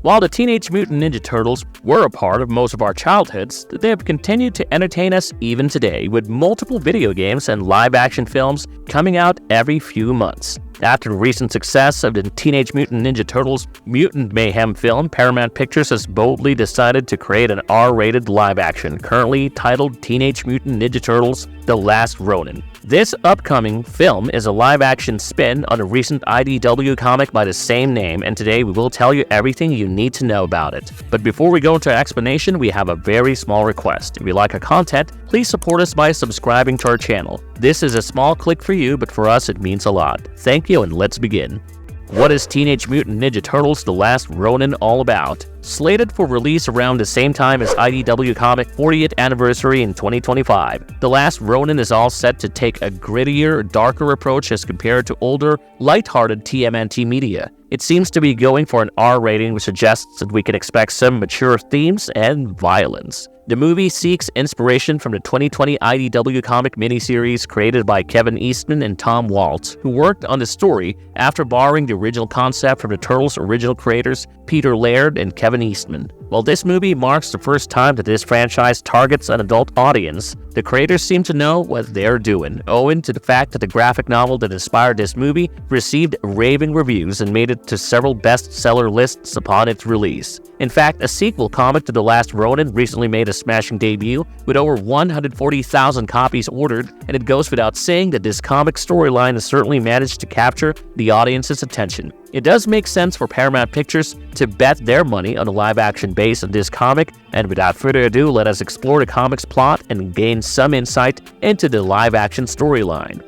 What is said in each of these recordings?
While the Teenage Mutant Ninja Turtles were a part of most of our childhoods, they have continued to entertain us even today, with multiple video games and live-action films coming out every few months. After the recent success of the Teenage Mutant Ninja Turtles Mutant Mayhem film, Paramount Pictures has boldly decided to create an R-rated live-action, currently titled Teenage Mutant Ninja Turtles: The Last Ronin. This upcoming film is a live-action spin on a recent IDW comic by the same name, and today we will tell you everything you need to know about it. But before we go into our explanation, we have a very small request. If you like our content, please support us by subscribing to our channel. This is a small click for you, but for us it means a lot. Thank you, and let's begin. What is Teenage Mutant Ninja Turtles: The Last Ronin all about? Slated for release around the same time as IDW Comic 40th anniversary in 2025, The Last Ronin is all set to take a grittier, darker approach as compared to older, lighthearted TMNT media. It seems to be going for an R rating, which suggests that we can expect some mature themes and violence. The movie seeks inspiration from the 2020 IDW comic miniseries created by Kevin Eastman and Tom Waltz, who worked on the story after borrowing the original concept from the Turtles' original creators, Peter Laird and Kevin Eastman. While this movie marks the first time that this franchise targets an adult audience, the creators seem to know what they're doing, owing to the fact that the graphic novel that inspired this movie received raving reviews and made it to several bestseller lists upon its release. In fact, a sequel comic to The Last Ronin recently made a smashing debut with over 140,000 copies ordered, and it goes without saying that this comic storyline has certainly managed to capture the audience's attention. It does make sense for Paramount Pictures to bet their money on a live-action base of this comic, and without further ado, let us explore the comic's plot and gain some insight into the live-action storyline.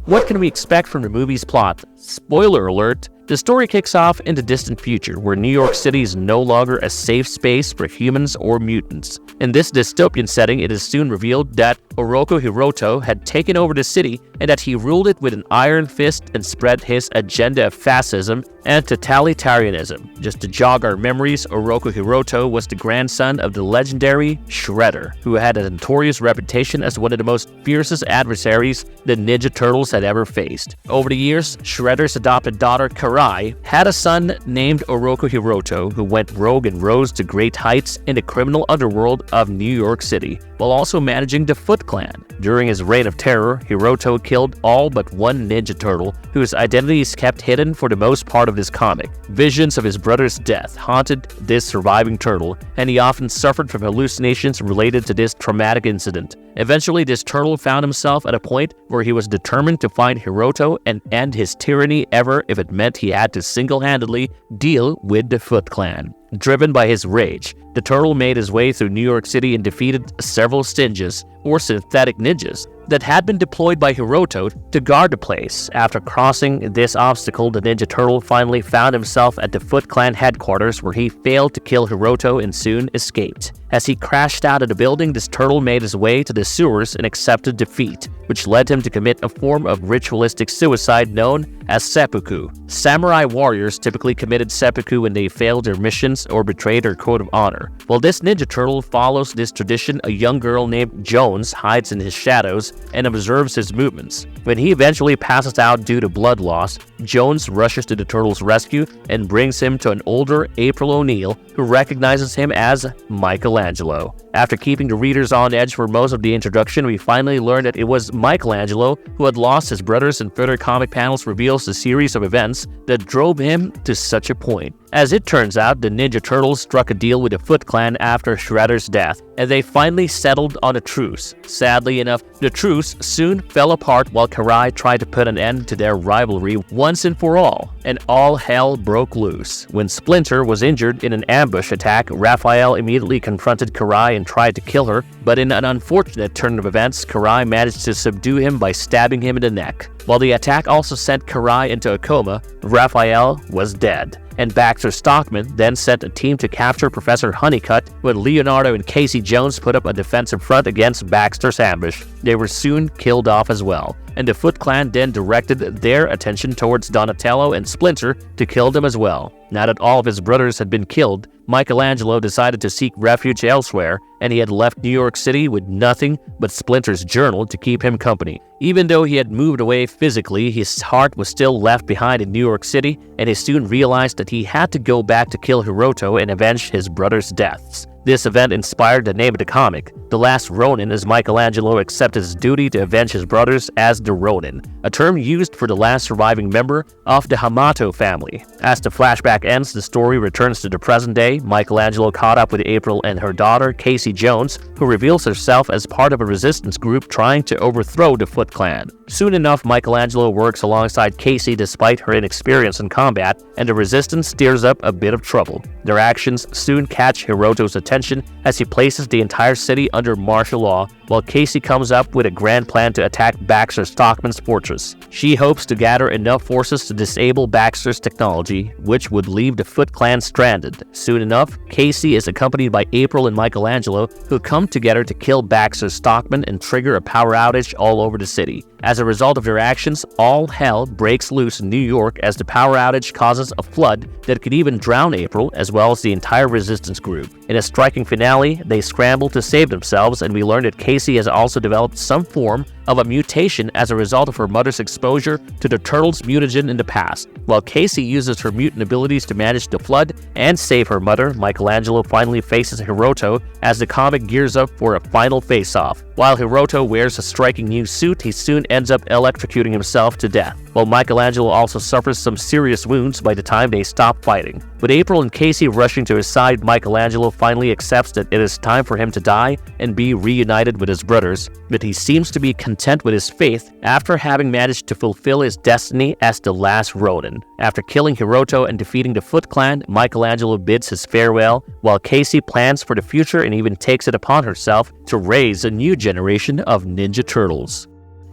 What can we expect from the movie's plot? Spoiler alert! The story kicks off in the distant future, where New York City is no longer a safe space for humans or mutants. In this dystopian setting, it is soon revealed that Oroku Hiroto had taken over the city and that he ruled it with an iron fist and spread his agenda of fascism and totalitarianism. Just to jog our memories, Oroku Hiroto was the grandson of the legendary Shredder, who had a notorious reputation as one of the most fiercest adversaries the Ninja Turtles had ever faced. Over the years, Shredder's adopted daughter Karai had a son named Oroku Hiroto, who went rogue and rose to great heights in the criminal underworld of New York City, while also managing the Foot Clan. During his reign of terror, Hiroto killed all but one Ninja Turtle, whose identity is kept hidden for the most part of this comic. Visions of his brother's death haunted this surviving turtle, and he often suffered from hallucinations related to this traumatic incident. Eventually, this turtle found himself at a point where he was determined to find Hiroto and end his tyranny ever if it meant he had to single-handedly deal with the Foot Clan. Driven by his rage, the turtle made his way through New York City and defeated several Stinges, or synthetic ninjas, that had been deployed by Hiroto to guard the place. After crossing this obstacle, the Ninja Turtle finally found himself at the Foot Clan headquarters, where he failed to kill Hiroto and soon escaped. As he crashed out of the building, this turtle made his way to the sewers and accepted defeat, which led him to commit a form of ritualistic suicide known as seppuku. Samurai warriors typically committed seppuku when they failed their missions or betrayed their code of honor. While this Ninja Turtle follows this tradition, a young girl named Jones hides in his shadows and observes his movements. When he eventually passes out due to blood loss, Jones rushes to the turtle's rescue and brings him to an older April O'Neil, who recognizes him as Michelangelo. After keeping the readers on edge for most of the introduction, we finally learn that it was Michelangelo who had lost his brothers, and further comic panels reveals the series of events that drove him to such a point. As it turns out, the Ninja Turtles struck a deal with the Foot Clan after Shredder's death, and they finally settled on a truce. Sadly enough, the truce soon fell apart while Karai tried to put an end to their rivalry once and for all, and all hell broke loose. When Splinter was injured in an ambush attack, Raphael immediately confronted Karai and tried to kill her, but in an unfortunate turn of events, Karai managed to subdue him by stabbing him in the neck. While the attack also sent Karai into a coma, Raphael was dead, and Baxter Stockman then sent a team to capture Professor Honeycutt when Leonardo and Casey Jones put up a defensive front against Baxter's ambush. They were soon killed off as well. and the Foot Clan then directed their attention towards Donatello and Splinter to kill them as well. Now that all of his brothers had been killed, Michelangelo decided to seek refuge elsewhere, and he had left New York City with nothing but Splinter's journal to keep him company. Even though he had moved away physically, his heart was still left behind in New York City, and he soon realized that he had to go back to kill Hiroto and avenge his brothers' deaths. This event inspired the name of the comic, The Last Ronin, as Michelangelo accepted his duty to avenge his brothers as the Ronin, a term used for the last surviving member of the Hamato family. As the flashback ends, the story returns to the present day. Michelangelo caught up with April and her daughter, Casey Jones, who reveals herself as part of a resistance group trying to overthrow the Foot Clan. Soon enough, Michelangelo works alongside Casey despite her inexperience in combat, and the resistance stirs up a bit of trouble. Their actions soon catch Hiroto's attention as he places the entire city under martial law, while Casey comes up with a grand plan to attack Baxter Stockman's fortress. She hopes to gather enough forces to disable Baxter's technology, which would leave the Foot Clan stranded. Soon enough, Casey is accompanied by April and Michelangelo, who come together to kill Baxter Stockman and trigger a power outage all over the city. As a result of their actions, all hell breaks loose in New York as the power outage causes a flood that could even drown April as well as the entire resistance group. In a striking finale, they scramble to save themselves, and we learn that Casey has also developed some form of a mutation as a result of her mother's exposure to the Turtles' mutagen in the past. While Casey uses her mutant abilities to manage the flood and save her mother, Michelangelo finally faces Hiroto as the comic gears up for a final face-off. While Hiroto wears a striking new suit, he soon ends up electrocuting himself to death, while Michelangelo also suffers some serious wounds by the time they stop fighting. With April and Casey rushing to his side, Michelangelo finally accepts that it is time for him to die and be reunited with his brothers, but he seems to be content with his faith after having managed to fulfill his destiny as the last Ronin. After killing Hiroto and defeating the Foot Clan, Michelangelo bids his farewell, while Casey plans for the future and even takes it upon herself to raise a new generation of Ninja Turtles.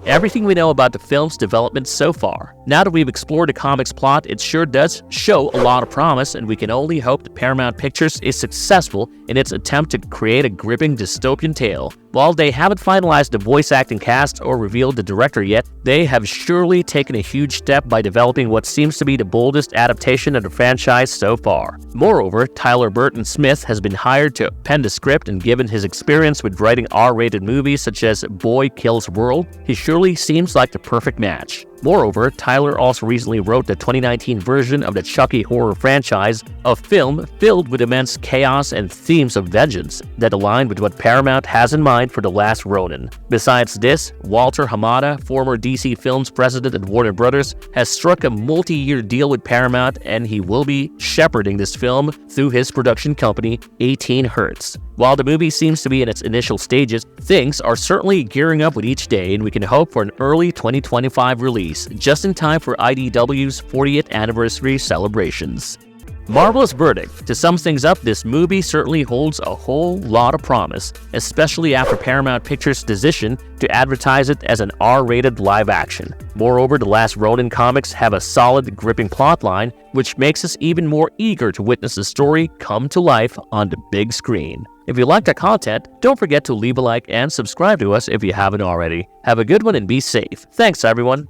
Everything we know about the film's development so far. Now that we've explored the comic's plot, it sure does show a lot of promise, and we can only hope that Paramount Pictures is successful in its attempt to create a gripping dystopian tale. While they haven't finalized the voice acting cast or revealed the director yet, they have surely taken a huge step by developing what seems to be the boldest adaptation of the franchise so far. Moreover, Tyler Burton Smith has been hired to pen the script, and given his experience with writing R-rated movies such as Boy Kills World, he surely seems like the perfect match. Moreover, Tyler also recently wrote the 2019 version of the Chucky horror franchise, a film filled with immense chaos and themes of vengeance that align with what Paramount has in mind for The Last Ronin. Besides this, Walter Hamada, former DC Films president at Warner Brothers, has struck a multi-year deal with Paramount, and he will be shepherding this film through his production company, 18 Hertz. While the movie seems to be in its initial stages, things are certainly gearing up with each day, and we can hope for an early 2025 release, just in time for IDW's 40th anniversary celebrations. Marvelous verdict. To sum things up, this movie certainly holds a whole lot of promise, especially after Paramount Pictures' decision to advertise it as an R-rated live action. Moreover, the Last Ronin comics have a solid, gripping plotline, which makes us even more eager to witness the story come to life on the big screen. If you like the content, don't forget to leave a like and subscribe to us if you haven't already. Have a good one and be safe. Thanks, everyone.